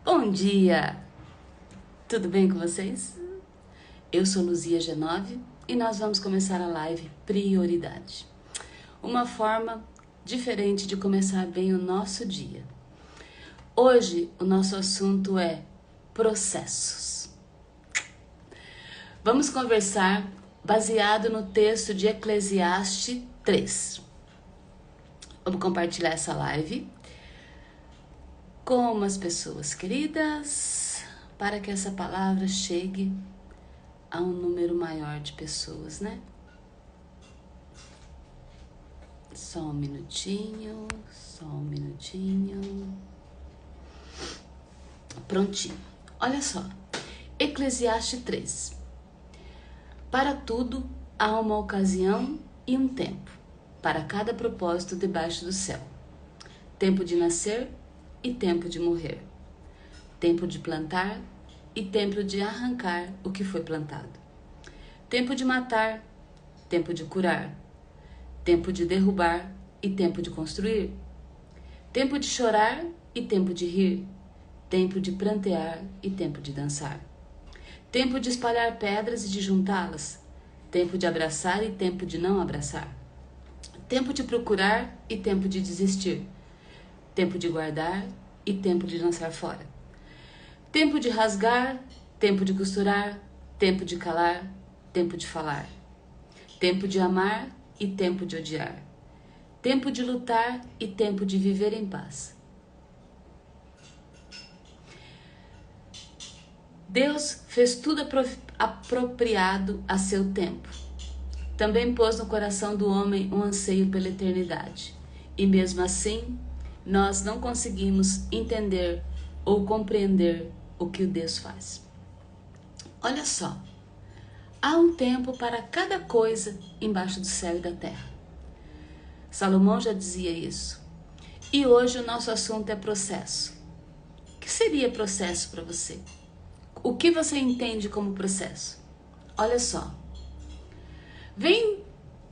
Bom dia! Tudo bem com vocês? Eu sou Luzia G9 e nós vamos começar a live Prioridade. Uma forma diferente de começar bem o nosso dia. Hoje o nosso assunto é processos. Vamos conversar baseado no texto de Eclesiastes 3. Vamos compartilhar essa live com umas pessoas queridas, para que essa palavra chegue a um número maior de pessoas, né? Só um minutinho. Prontinho. Olha só, Eclesiastes 3. Para tudo há uma ocasião e um tempo, para cada propósito debaixo do céu. Tempo de nascer e tempo de morrer, tempo de plantar e tempo de arrancar o que foi plantado, tempo de matar, tempo de curar, tempo de derrubar e tempo de construir, tempo de chorar e tempo de rir, tempo de prantear e tempo de dançar, tempo de espalhar pedras e de juntá-las, tempo de abraçar e tempo de não abraçar, tempo de procurar e tempo de desistir, tempo de guardar e tempo de lançar fora. Tempo de rasgar, tempo de costurar, tempo de calar, tempo de falar. Tempo de amar e tempo de odiar. Tempo de lutar e tempo de viver em paz. Deus fez tudo apropriado a seu tempo. Também pôs no coração do homem um anseio pela eternidade. E mesmo assim, nós não conseguimos entender ou compreender o que o Deus faz. Olha só, há um tempo para cada coisa embaixo do céu e da terra. Salomão já dizia isso. E hoje o nosso assunto é processo. O que seria processo para você? O que você entende como processo? Olha só, vem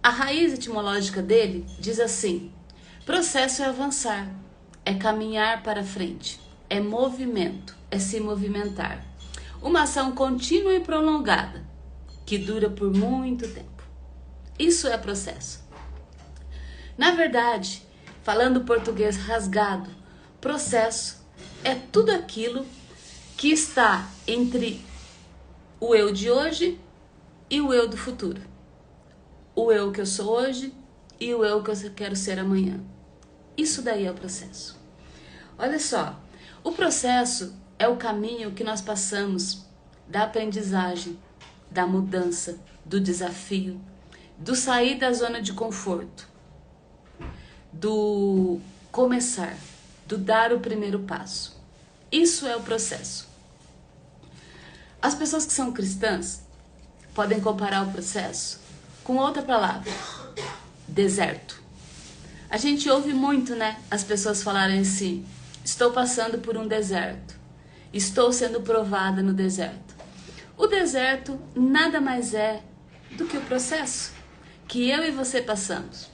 a raiz etimológica dele, diz assim: processo é avançar, é caminhar para frente, é movimento, é se movimentar. Uma ação contínua e prolongada, que dura por muito tempo. Isso é processo. Na verdade, falando português rasgado, processo é tudo aquilo que está entre o eu de hoje e o eu do futuro. O eu que eu sou hoje e o eu que eu quero ser amanhã. Isso daí é o processo. Olha só, o processo é o caminho que nós passamos da aprendizagem, da mudança, do desafio, do sair da zona de conforto, do começar, do dar o primeiro passo. Isso é o processo. As pessoas que são cristãs podem comparar o processo com outra palavra: deserto. A gente ouve muito, né? As pessoas falarem assim: estou passando por um deserto. Estou sendo provada no deserto. O deserto nada mais é do que o processo que eu e você passamos.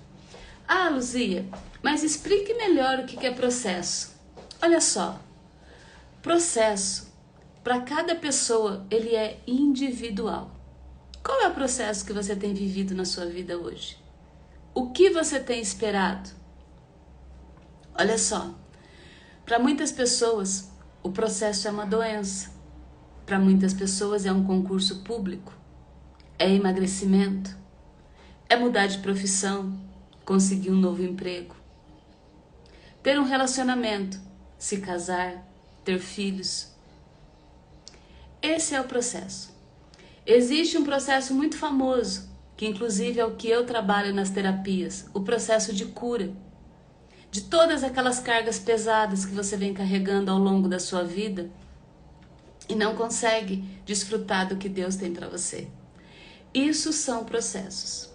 Ah, Luzia, mas explique melhor o que é processo. Olha só, processo, para cada pessoa, ele é individual. Qual é o processo que você tem vivido na sua vida hoje? O que você tem esperado? Olha só, para muitas pessoas, o processo é uma doença. Para muitas pessoas é um concurso público, é emagrecimento, é mudar de profissão, conseguir um novo emprego, ter um relacionamento, se casar, ter filhos. Esse é o processo. Existe um processo muito famoso, que inclusive é o que eu trabalho nas terapias, o processo de cura, de todas aquelas cargas pesadas que você vem carregando ao longo da sua vida e não consegue desfrutar do que Deus tem para você. Isso são processos.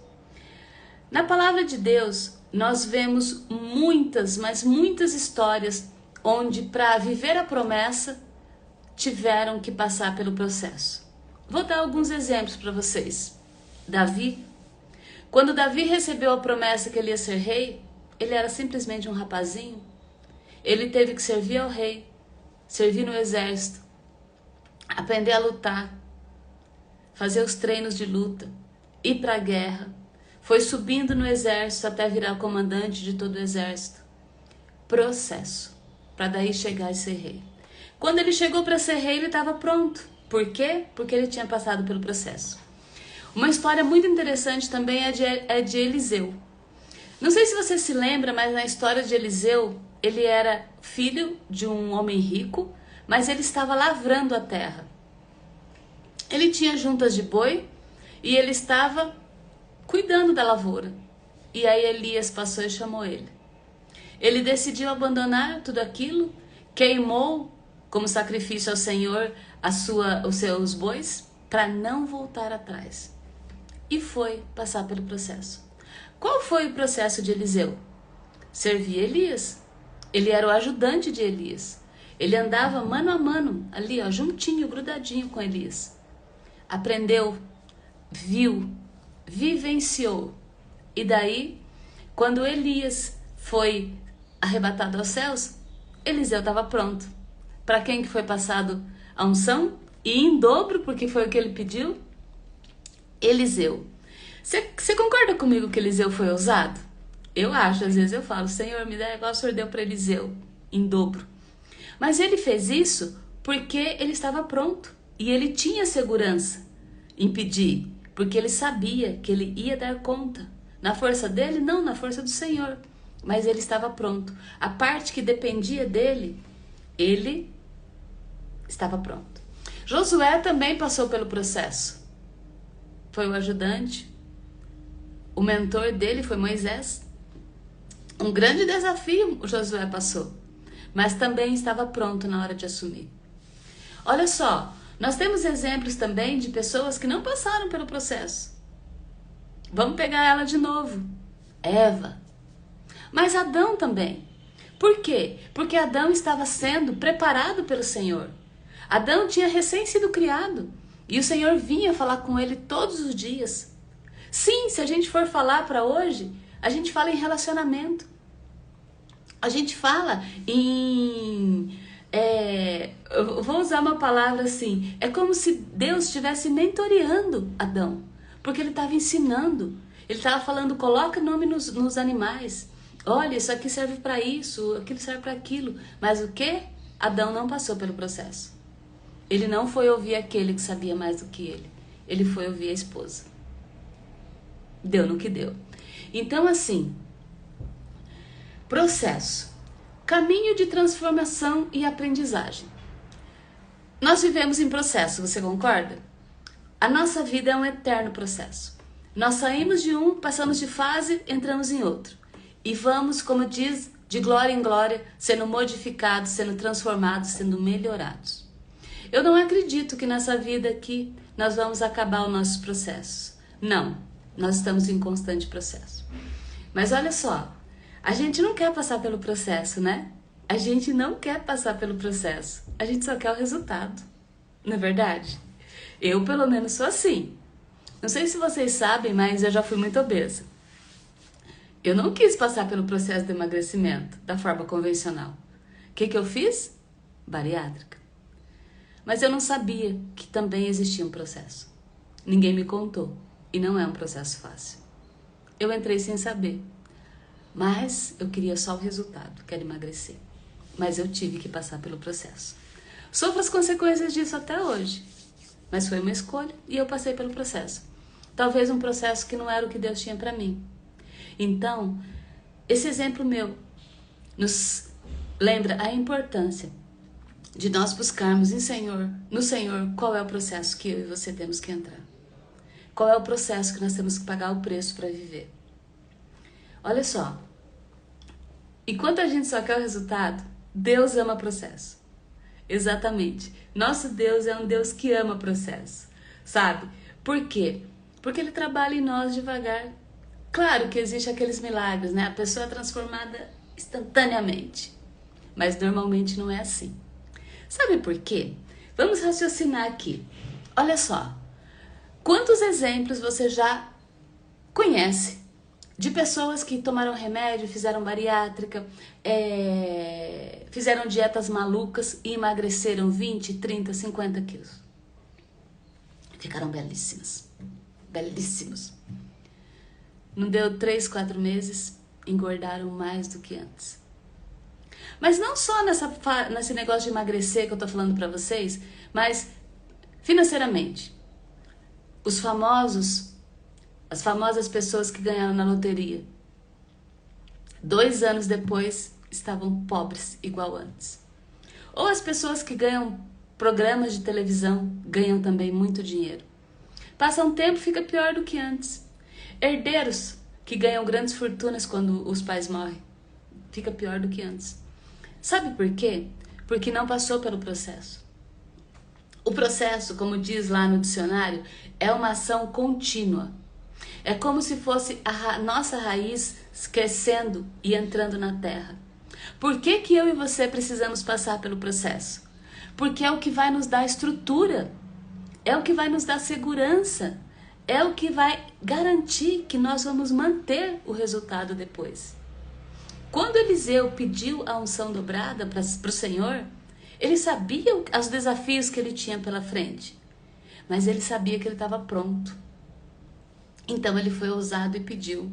Na palavra de Deus, nós vemos muitas, mas muitas histórias onde, para viver a promessa, tiveram que passar pelo processo. Vou dar alguns exemplos para vocês. Davi. Quando Davi recebeu a promessa que ele ia ser rei, ele era simplesmente um rapazinho. Ele teve que servir ao rei servir no exército, aprender a lutar, fazer os treinos de luta, ir para a guerra. Foi subindo no exército até virar comandante de todo o exército. Processo, para daí chegar e ser rei. Quando ele chegou para ser rei, ele estava pronto. Por quê? Porque ele tinha passado pelo processo. Uma história muito interessante também é de Eliseu. Não sei se você se lembra, mas na história de Eliseu, ele era filho de um homem rico, mas ele estava lavrando a terra. Ele tinha juntas de boi e ele estava cuidando da lavoura. E aí Elias passou e chamou ele. Ele decidiu abandonar tudo aquilo, queimou como sacrifício ao Senhor os seus bois para não voltar atrás. E foi passar pelo processo. Qual foi o processo de Eliseu? Servir Elias. Ele era o ajudante de Elias. Ele andava mano a mano, ali, ó, juntinho, grudadinho com Elias. Aprendeu, viu, vivenciou. E daí, quando Elias foi arrebatado aos céus, Eliseu estava pronto. Para quem que foi passado a unção? E em dobro, porque foi o que ele pediu? Eliseu. Você concorda comigo que Eliseu foi ousado? Eu acho, às vezes eu falo, Senhor, me dá igual o Senhor deu para Eliseu, em dobro. Mas ele fez isso porque ele estava pronto. E ele tinha segurança em pedir, porque ele sabia que ele ia dar conta. Na força dele? Não, na força do Senhor. Mas ele estava pronto. A parte que dependia dele, ele estava pronto. Josué também passou pelo processo. Foi o ajudante. O mentor dele foi Moisés. Um grande desafio o Josué passou. Mas também estava pronto na hora de assumir. Olha só, nós temos exemplos também de pessoas que não passaram pelo processo. Vamos pegar ela de novo. Eva. Mas Adão também. Por quê? Porque Adão estava sendo preparado pelo Senhor. Adão tinha recém sido criado. E o Senhor vinha falar com ele todos os dias. Sim, se a gente for falar para hoje, a gente fala em relacionamento. A gente fala em... eu vou usar uma palavra assim. É como se Deus estivesse mentoreando Adão. Porque ele estava ensinando. Ele estava falando, coloca nome nos animais. Olha, isso aqui serve para isso, aquilo serve para aquilo. Mas o que? Adão não passou pelo processo. Ele não foi ouvir aquele que sabia mais do que ele. Ele foi ouvir a esposa. Deu no que deu. Então, assim, processo. Caminho de transformação e aprendizagem. Nós vivemos em processo, você concorda? A nossa vida é um eterno processo. Nós saímos de um, passamos de fase, entramos em outro. E vamos, como diz, de glória em glória, sendo modificados, sendo transformados, sendo melhorados. Eu não acredito que nessa vida aqui nós vamos acabar os nossos processos. Não, nós estamos em constante processo. Mas olha só, a gente não quer passar pelo processo, né? A gente não quer passar pelo processo. A gente só quer o resultado. Não é verdade? Eu, pelo menos, sou assim. Não sei se vocês sabem, mas eu já fui muito obesa. Eu não quis passar pelo processo de emagrecimento da forma convencional. O que eu fiz? Bariátrica. Mas eu não sabia que também existia um processo. Ninguém me contou. E não é um processo fácil. Eu entrei sem saber. Mas eu queria só o resultado, quero emagrecer. Mas eu tive que passar pelo processo. Sofro as consequências disso até hoje. Mas foi uma escolha e eu passei pelo processo. Talvez um processo que não era o que Deus tinha para mim. Então, esse exemplo meu nos lembra a importância de nós buscarmos no Senhor qual é o processo que eu e você temos que entrar. Qual é o processo que nós temos que pagar o preço para viver. Olha só, enquanto a gente só quer o resultado, Deus ama processo. Exatamente. Nosso Deus é um Deus que ama processo. Sabe? Por quê? Porque Ele trabalha em nós devagar. Claro que existe aqueles milagres, né? A pessoa é transformada instantaneamente. Mas normalmente não é assim. Sabe por quê? Vamos raciocinar aqui. Olha só. Quantos exemplos você já conhece de pessoas que tomaram remédio, fizeram bariátrica, fizeram dietas malucas e emagreceram 20, 30, 50 quilos. Ficaram belíssimas. Belíssimos. Não deu 3, 4 meses, engordaram mais do que antes. Mas não só nesse negócio de emagrecer que eu tô falando pra vocês, mas financeiramente. As famosas pessoas que ganharam na loteria, 2 anos depois estavam pobres igual antes. Ou as pessoas que ganham programas de televisão ganham também muito dinheiro. Passa um tempo, fica pior do que antes. Herdeiros que ganham grandes fortunas quando os pais morrem, fica pior do que antes. Sabe por quê? Porque não passou pelo processo. O processo, como diz lá no dicionário, é uma ação contínua. É como se fosse a nossa raiz crescendo e entrando na terra. Por que que eu e você precisamos passar pelo processo? Porque é o que vai nos dar estrutura, é o que vai nos dar segurança, é o que vai garantir que nós vamos manter o resultado depois. Quando Eliseu pediu a unção dobrada para o Senhor, ele sabia os desafios que ele tinha pela frente, mas ele sabia que ele estava pronto. Então ele foi ousado e pediu.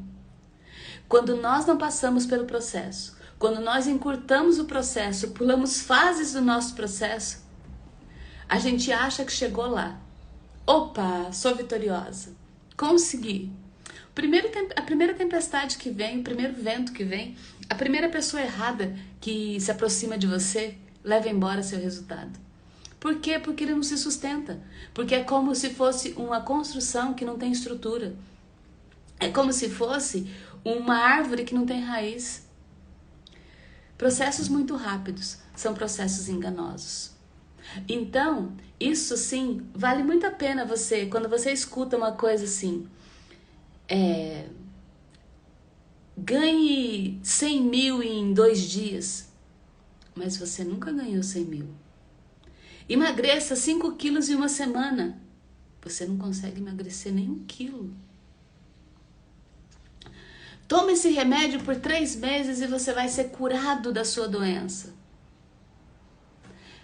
Quando nós não passamos pelo processo, quando nós encurtamos o processo, pulamos fases do nosso processo, a gente acha que chegou lá. Opa, sou vitoriosa, consegui. A primeira tempestade que vem, o primeiro vento que vem, a primeira pessoa errada que se aproxima de você, leva embora seu resultado. Por quê? Porque ele não se sustenta. Porque é como se fosse uma construção que não tem estrutura. É como se fosse uma árvore que não tem raiz. Processos muito rápidos são processos enganosos. Então, isso sim, vale muito a pena você, quando você escuta uma coisa assim, ganhe 100 mil em 2 dias, mas você nunca ganhou 100 mil. Emagreça 5 quilos em uma semana, você não consegue emagrecer nem 1 quilo. Toma esse remédio por 3 meses e você vai ser curado da sua doença.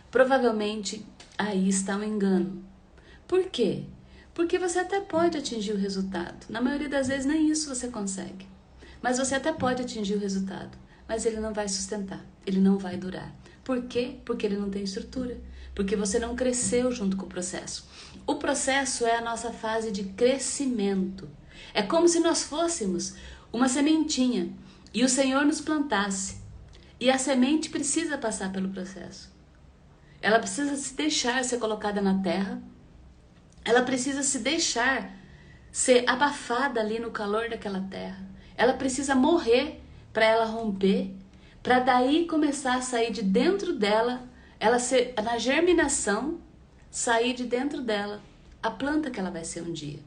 Provavelmente aí está um engano. Por quê? Porque você até pode atingir o resultado. Na maioria das vezes nem isso você consegue. Mas você até pode atingir o resultado, mas ele não vai sustentar, ele não vai durar. Por quê? Porque ele não tem estrutura. Porque você não cresceu junto com o processo. O processo é a nossa fase de crescimento. É como se nós fôssemos uma sementinha e o Senhor nos plantasse. E a semente precisa passar pelo processo. Ela precisa se deixar ser colocada na terra. Ela precisa se deixar ser abafada ali no calor daquela terra. Ela precisa morrer para ela romper, para daí começar a sair de dentro dela, ela ser, na germinação, sair de dentro dela a planta que ela vai ser um dia.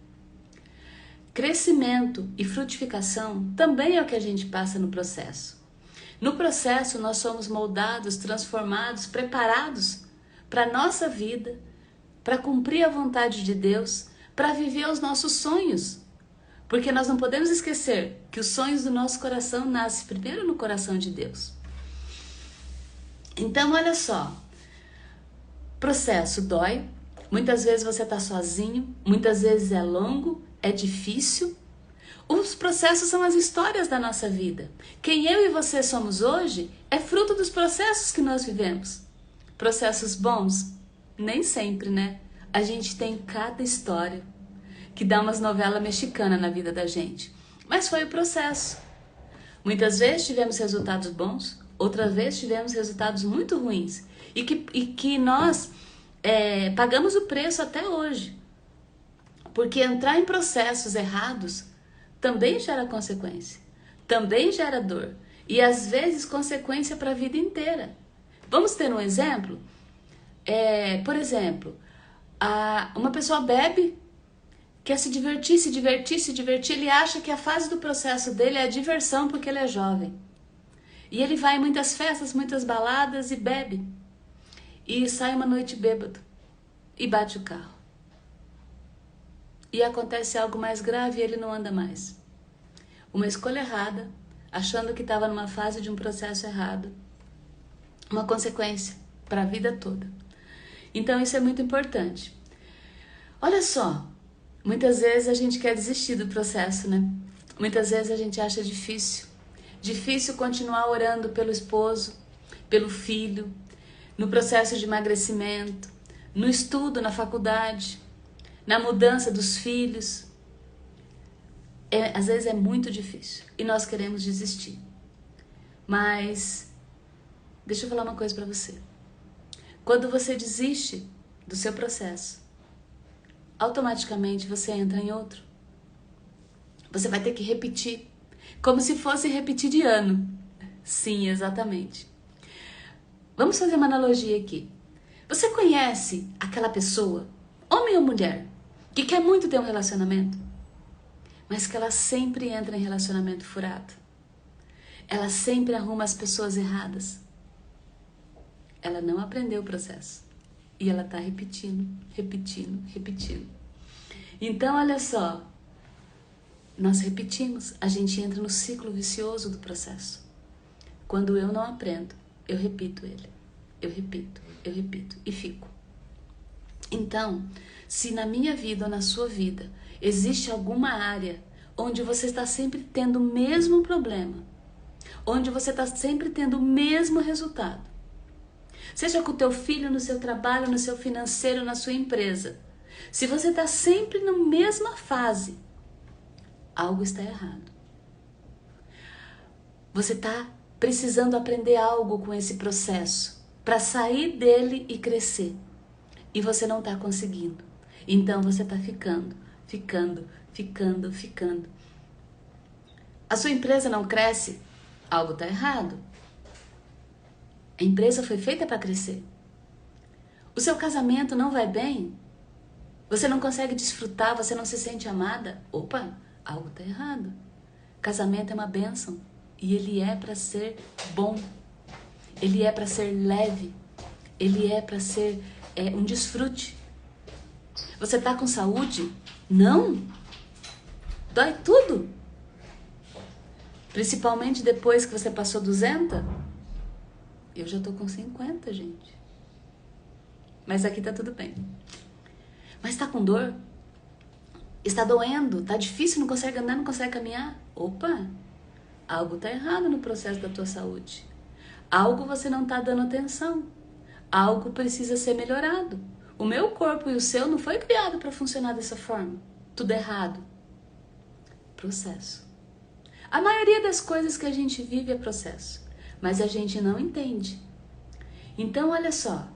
Crescimento e frutificação também é o que a gente passa no processo. No processo nós somos moldados, transformados, preparados para a nossa vida, para cumprir a vontade de Deus, para viver os nossos sonhos. Porque nós não podemos esquecer que os sonhos do nosso coração nascem primeiro no coração de Deus. Então, olha só, processo dói, muitas vezes você está sozinho, muitas vezes é longo, é difícil. Os processos são as histórias da nossa vida. Quem eu e você somos hoje é fruto dos processos que nós vivemos. Processos bons? Nem sempre, né? A gente tem cada história que dá umas novelas mexicanas na vida da gente. Mas foi o processo. Muitas vezes tivemos resultados bons, outras vezes tivemos resultados muito ruins. E que nós pagamos o preço até hoje. Porque entrar em processos errados também gera consequência. Também gera dor. E às vezes consequência para a vida inteira. Vamos ter um exemplo? Por exemplo, uma pessoa bebe, quer se divertir, ele acha que a fase do processo dele é a diversão porque ele é jovem. E ele vai em muitas festas, muitas baladas e bebe. E sai uma noite bêbado e bate o carro. E acontece algo mais grave e ele não anda mais. uma escolha errada, achando que estava numa fase de um processo errado, uma consequência para a vida toda. Então isso é muito importante. Olha só, muitas vezes a gente quer desistir do processo, né? Muitas vezes a gente acha difícil continuar orando pelo esposo, pelo filho, no processo de emagrecimento, no estudo na faculdade, na mudança dos filhos. Às vezes é muito difícil e nós queremos desistir. Mas deixa eu falar uma coisa para você. Quando você desiste do seu processo, automaticamente você entra em outro. Você vai ter que repetir, como se fosse repetir de ano. Sim, exatamente. Vamos fazer uma analogia aqui. Você conhece aquela pessoa, homem ou mulher, que quer muito ter um relacionamento, mas que ela sempre entra em relacionamento furado? Ela sempre arruma as pessoas erradas. Ela não aprendeu o processo. E ela está repetindo. Então, olha só. Nós repetimos. A gente entra no ciclo vicioso do processo. Quando eu não aprendo, eu repito ele. Eu repito. E fico. Então, se na minha vida ou na sua vida existe alguma área onde você está sempre tendo o mesmo problema, onde você está sempre tendo o mesmo resultado, seja com o teu filho, no seu trabalho, no seu financeiro, na sua empresa, se você está sempre na mesma fase, algo está errado. Você está precisando aprender algo com esse processo para sair dele e crescer. E você não está conseguindo. Então você está ficando. A sua empresa não cresce? Algo está errado. A empresa foi feita para crescer. O seu casamento não vai bem? Você não consegue desfrutar, você não se sente amada? Opa, algo está errado. Casamento é uma bênção. E ele é para ser bom. Ele é para ser leve. Ele é para ser um desfrute. Você está com saúde? Não. Dói tudo. Principalmente depois que você passou 200. Eu já tô com 50, gente. Mas aqui tá tudo bem. Mas tá com dor? Está doendo? Tá difícil? Não consegue andar? Não consegue caminhar? Opa! Algo tá errado no processo da tua saúde. Algo você não tá dando atenção. Algo precisa ser melhorado. O meu corpo e o seu não foi criado para funcionar dessa forma. Tudo errado. Processo. A maioria das coisas que a gente vive é processo, mas a gente não entende. Então, olha só.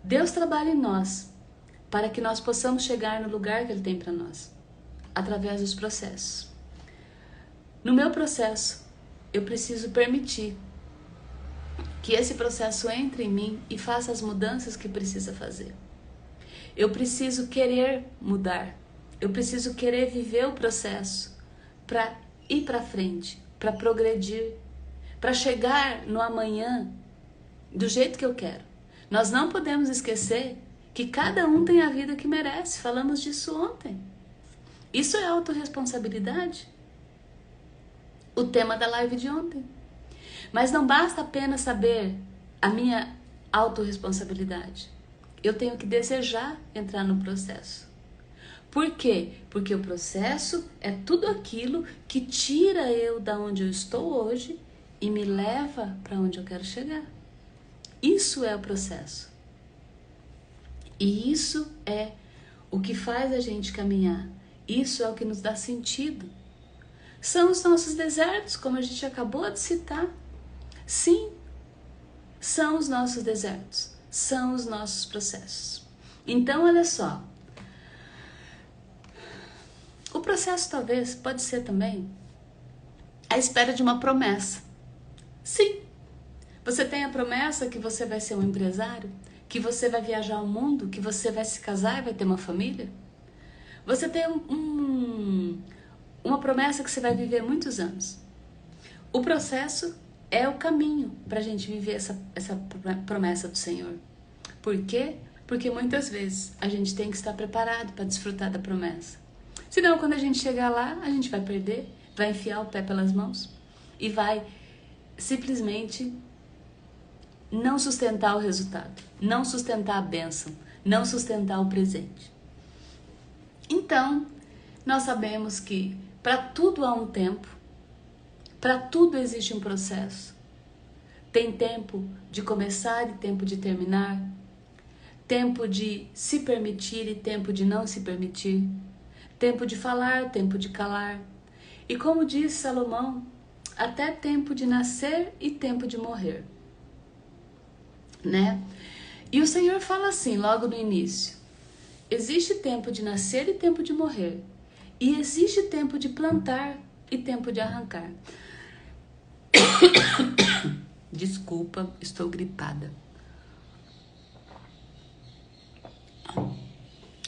Deus trabalha em nós para que nós possamos chegar no lugar que Ele tem para nós, através dos processos. No meu processo, eu preciso permitir que esse processo entre em mim e faça as mudanças que precisa fazer. Eu preciso querer mudar. Eu preciso querer viver o processo para ir para frente, para progredir, para chegar no amanhã do jeito que eu quero. Nós não podemos esquecer que cada um tem a vida que merece. Falamos disso ontem. Isso é autorresponsabilidade. O tema da live de ontem. Mas não basta apenas saber a minha autorresponsabilidade. Eu tenho que desejar entrar no processo. Por quê? Porque o processo é tudo aquilo que tira eu da onde eu estou hoje e me leva para onde eu quero chegar. Isso é o processo. E isso é o que faz a gente caminhar. Isso é o que nos dá sentido. São os nossos desertos, como a gente acabou de citar. Sim, são os nossos desertos, são os nossos processos. Então, olha só. O processo talvez pode ser também a espera de uma promessa. Sim, você tem a promessa que você vai ser um empresário, que você vai viajar ao mundo, que você vai se casar e vai ter uma família. Você tem uma promessa que você vai viver muitos anos. O processo é o caminho para a gente viver essa promessa do Senhor. Por quê? Porque muitas vezes a gente tem que estar preparado para desfrutar da promessa. Senão, quando a gente chegar lá, a gente vai perder, vai enfiar o pé pelas mãos e vai simplesmente não sustentar o resultado, não sustentar a bênção, não sustentar o presente. Então, nós sabemos que para tudo há um tempo, para tudo existe um processo. Tem tempo de começar e tempo de terminar, tempo de se permitir e tempo de não se permitir, tempo de falar, tempo de calar. E como diz Salomão, até tempo de nascer e tempo de morrer, né? E o Senhor fala assim, logo no início: existe tempo de nascer e tempo de morrer, e existe tempo de plantar e tempo de arrancar. Desculpa, estou gripada.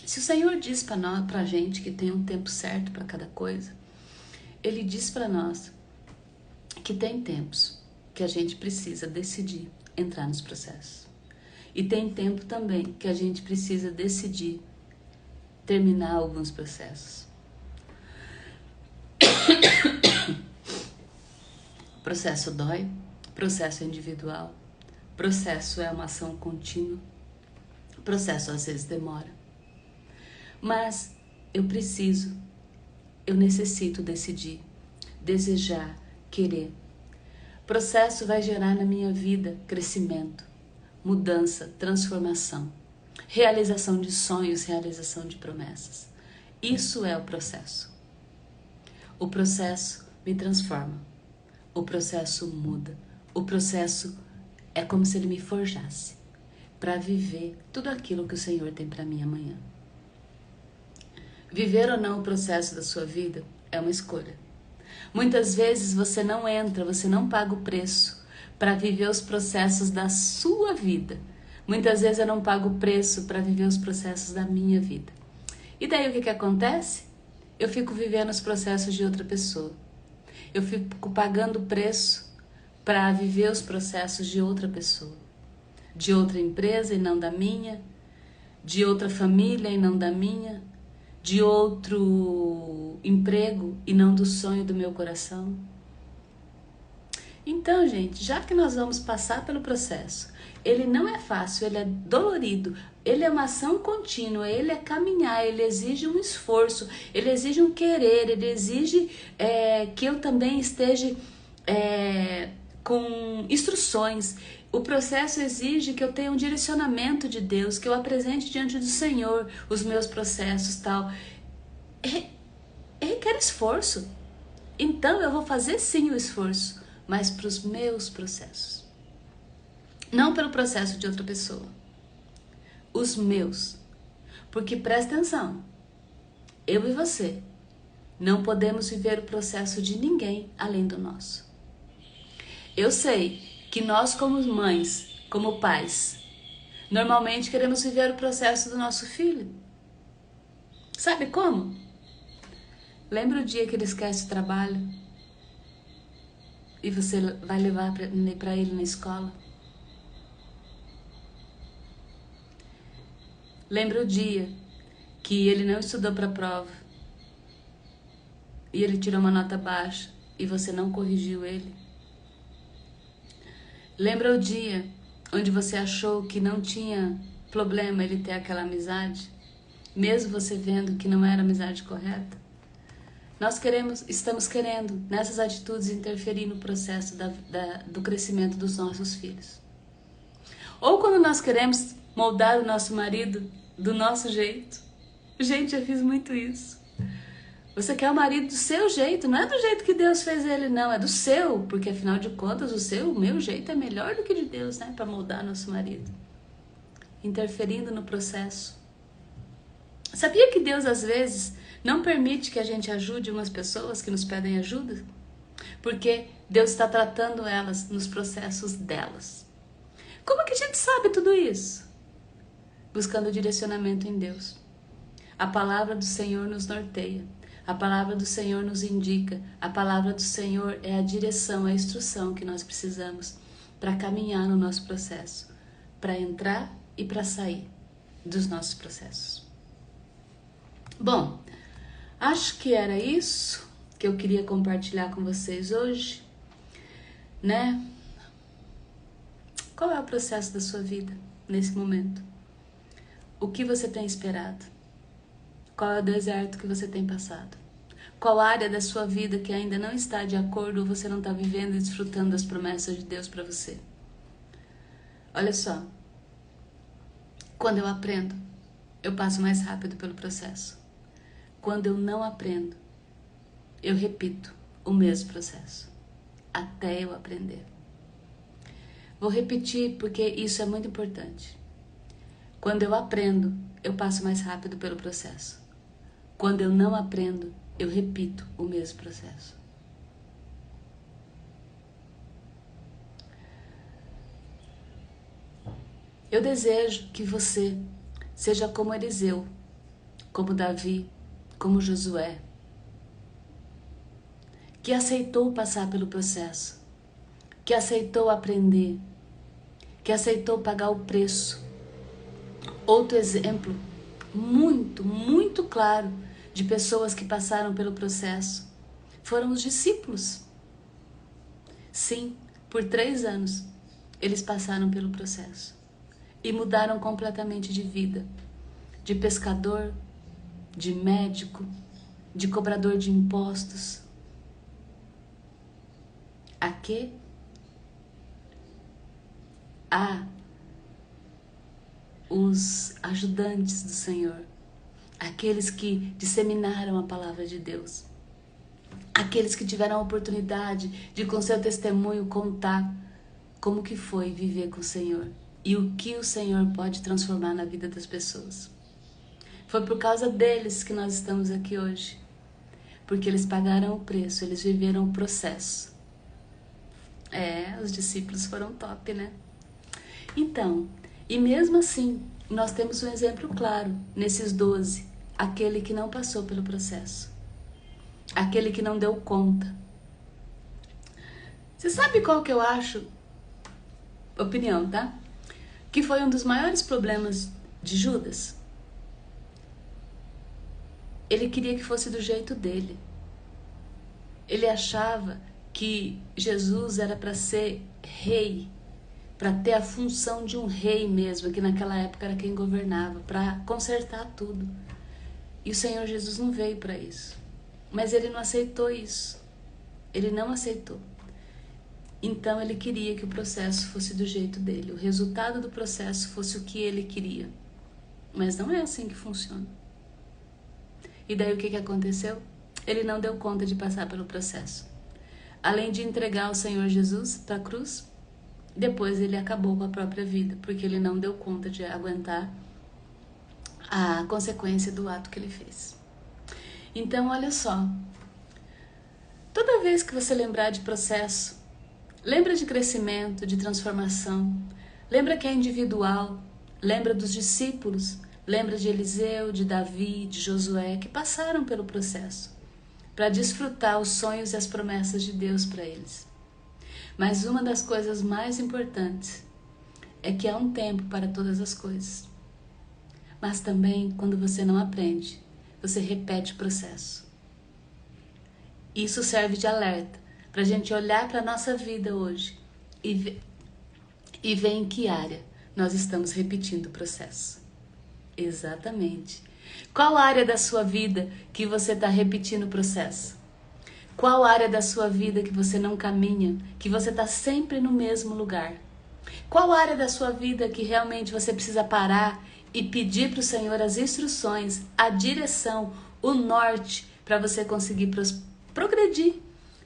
Se o Senhor diz pra gente que tem um tempo certo para cada coisa, Ele diz para nós que tem tempos que a gente precisa decidir entrar nos processos. E tem tempo também que a gente precisa decidir terminar alguns processos. Processo dói, processo é individual, processo é uma ação contínua, processo às vezes demora. Mas eu necessito decidir, desejar, querer. Processo vai gerar na minha vida crescimento, mudança, transformação, realização de sonhos, realização de promessas. Isso é o processo. O processo me transforma. O processo muda. O processo é como se ele me forjasse para viver tudo aquilo que o Senhor tem para mim amanhã. Viver ou não o processo da sua vida é uma escolha. Muitas vezes você não entra, você não paga o preço para viver os processos da sua vida. Muitas vezes eu não pago o preço para viver os processos da minha vida. E daí o que acontece? Eu fico vivendo os processos de outra pessoa. Eu fico pagando o preço para viver os processos de outra pessoa. De outra empresa e não da minha. De outra família e não da minha. De outro emprego e não do sonho do meu coração. Então, gente, já que nós vamos passar pelo processo, ele não é fácil, ele é dolorido, ele é uma ação contínua, ele é caminhar, ele exige um esforço, ele exige um querer, ele exige que eu também esteja com instruções. O processo exige que eu tenha um direcionamento de Deus, que eu apresente diante do Senhor os meus processos, tal. Requer esforço. Então eu vou fazer sim o esforço, mas para os meus processos. Não pelo processo de outra pessoa. Os meus. Porque presta atenção, eu e você não podemos viver o processo de ninguém além do nosso. Eu sei que nós como mães, como pais, normalmente queremos viver o processo do nosso filho. Sabe como? Lembra o dia que ele esquece o trabalho e você vai levar para ele na escola? Lembra o dia que ele não estudou para a prova e ele tirou uma nota baixa e você não corrigiu ele? Lembra o dia onde você achou que não tinha problema ele ter aquela amizade, mesmo você vendo que não era a amizade correta? Nós estamos querendo, nessas atitudes, interferir no processo do crescimento dos nossos filhos. Ou quando nós queremos moldar o nosso marido do nosso jeito. Gente, eu fiz muito isso. Você quer o marido do seu jeito, não é do jeito que Deus fez ele, não, é do seu, porque afinal de contas o meu jeito é melhor do que de Deus, né, para moldar nosso marido. Interferindo no processo. Sabia que Deus às vezes não permite que a gente ajude umas pessoas que nos pedem ajuda? Porque Deus está tratando elas nos processos delas. Como que a gente sabe tudo isso? Buscando direcionamento em Deus. A palavra do Senhor nos norteia. A palavra do Senhor nos indica. A palavra do Senhor é a direção, a instrução que nós precisamos para caminhar no nosso processo, para entrar e para sair dos nossos processos. Bom, Acho que era isso que eu queria compartilhar com vocês hoje, né? Qual é o processo da sua vida nesse momento? O que você tem esperado? Qual é o deserto que você tem passado? Qual área da sua vida que ainda não está de acordo ou você não está vivendo e desfrutando das promessas de Deus para você? Olha só, quando eu aprendo, eu passo mais rápido pelo processo. Quando eu não aprendo, eu repito o mesmo processo, até eu aprender. Vou repetir porque isso é muito importante. Quando eu aprendo, eu passo mais rápido pelo processo. Quando eu não aprendo, eu repito o mesmo processo. Eu desejo que você seja como Eliseu, como Davi, como Josué, que aceitou passar pelo processo, que aceitou aprender, que aceitou pagar o preço. Outro exemplo muito claro de pessoas que passaram pelo processo foram os discípulos. Sim, por 3 anos eles passaram pelo processo e mudaram completamente de vida, de pescador, de médico, de cobrador de impostos. A quê? A os ajudantes do Senhor, aqueles que disseminaram a palavra de Deus, aqueles que tiveram a oportunidade de com seu testemunho contar como que foi viver com o Senhor e o que o Senhor pode transformar na vida das pessoas. Foi por causa deles que nós estamos aqui hoje, porque eles pagaram o preço, eles viveram o processo. Os discípulos foram top, né? Então, e mesmo assim, nós temos um exemplo claro nesses 12, aquele que não passou pelo processo, aquele que não deu conta. Você sabe qual que eu acho? Opinião, tá? Que foi um dos maiores problemas de Judas? Ele queria que fosse do jeito dele. Ele achava que Jesus era para ser rei, para ter a função de um rei mesmo, que naquela época era quem governava, para consertar tudo. E o Senhor Jesus não veio para isso. Mas ele não aceitou isso. Ele não aceitou. Então ele queria que o processo fosse do jeito dele, o resultado do processo fosse o que ele queria. Mas não é assim que funciona. E daí o que aconteceu? Ele não deu conta de passar pelo processo. Além de entregar o Senhor Jesus para a cruz, depois ele acabou com a própria vida, porque ele não deu conta de aguentar a consequência do ato que ele fez. Então, olha só. Toda vez que você lembrar de processo, lembra de crescimento, de transformação, lembra que é individual, lembra dos discípulos, lembra de Eliseu, de Davi, de Josué, que passaram pelo processo, para desfrutar os sonhos e as promessas de Deus para eles. Mas uma das coisas mais importantes é que há um tempo para todas as coisas. Mas também, quando você não aprende, você repete o processo. Isso serve de alerta para a gente olhar para a nossa vida hoje e ver em que área nós estamos repetindo o processo. Exatamente. Qual área da sua vida que você está repetindo o processo? Qual área da sua vida que você não caminha, que você está sempre no mesmo lugar? Qual área da sua vida que realmente você precisa parar e pedir para o Senhor as instruções, a direção, o norte, para você conseguir progredir,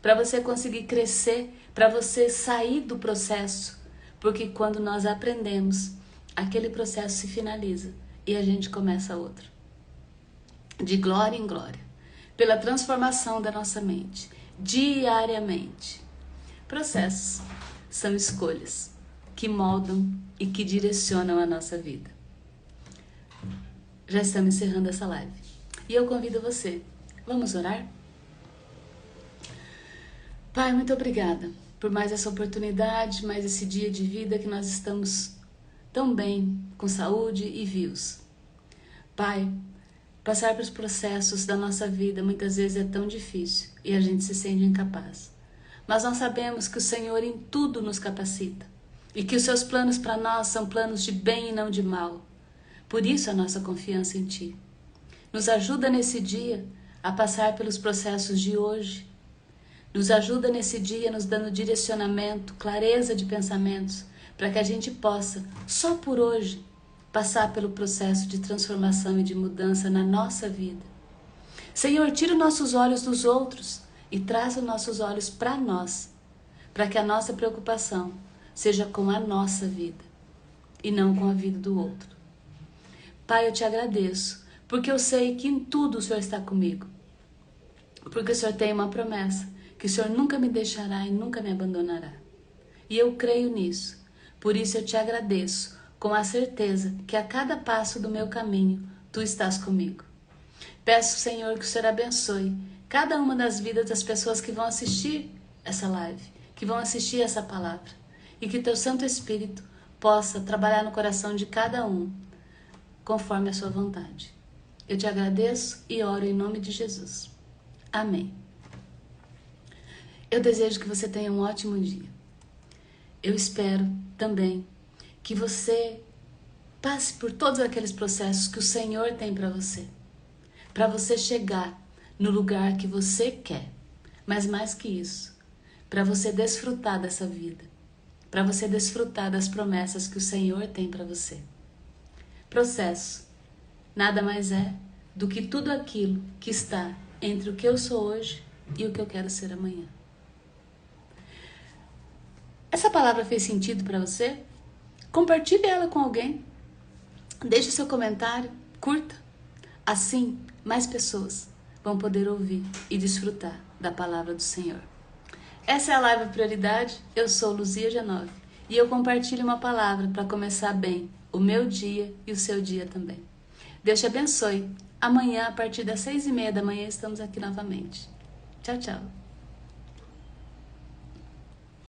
para você conseguir crescer, para você sair do processo? Porque quando nós aprendemos, aquele processo se finaliza e a gente começa outro. De glória em glória. Pela transformação da nossa mente, diariamente. Processos são escolhas que moldam e que direcionam a nossa vida. Já estamos encerrando essa live. E eu convido você. Vamos orar? Pai, muito obrigada por mais essa oportunidade, mais esse dia de vida que nós estamos tão bem, com saúde e vivos. Pai, Passar pelos processos da nossa vida muitas vezes é tão difícil e a gente se sente incapaz. Mas nós sabemos que o Senhor em tudo nos capacita e que os seus planos para nós são planos de bem e não de mal. Por isso a nossa confiança em Ti. Nos ajuda nesse dia a passar pelos processos de hoje. Nos ajuda nesse dia nos dando direcionamento, clareza de pensamentos, para que a gente possa, só por hoje, passar pelo processo de transformação e de mudança na nossa vida. Senhor, tira os nossos olhos dos outros e traz os nossos olhos para nós, para que a nossa preocupação seja com a nossa vida e não com a vida do outro. Pai, eu te agradeço, porque eu sei que em tudo o Senhor está comigo, porque o Senhor tem uma promessa, que o Senhor nunca me deixará e nunca me abandonará. E eu creio nisso, por isso eu te agradeço, com a certeza que a cada passo do meu caminho, Tu estás comigo. Peço, Senhor, que o Senhor abençoe cada uma das vidas das pessoas que vão assistir essa live, que vão assistir essa palavra, e que Teu Santo Espírito possa trabalhar no coração de cada um, conforme a Sua vontade. Eu te agradeço e oro em nome de Jesus. Amém. Eu desejo que você tenha um ótimo dia. Eu espero também que você passe por todos aqueles processos que o Senhor tem para você chegar no lugar que você quer, mas mais que isso, para você desfrutar dessa vida, para você desfrutar das promessas que o Senhor tem para você. Processo nada mais é do que tudo aquilo que está entre o que eu sou hoje e o que eu quero ser amanhã. Essa palavra fez sentido para você? Compartilhe ela com alguém. Deixe o seu comentário, curta. Assim, mais pessoas vão poder ouvir e desfrutar da palavra do Senhor. Essa é a Live Prioridade. Eu sou Luzia Genove e eu compartilho uma palavra para começar bem o meu dia e o seu dia também. Deus te abençoe. Amanhã, a partir das 6:30 da manhã, estamos aqui novamente. Tchau, tchau.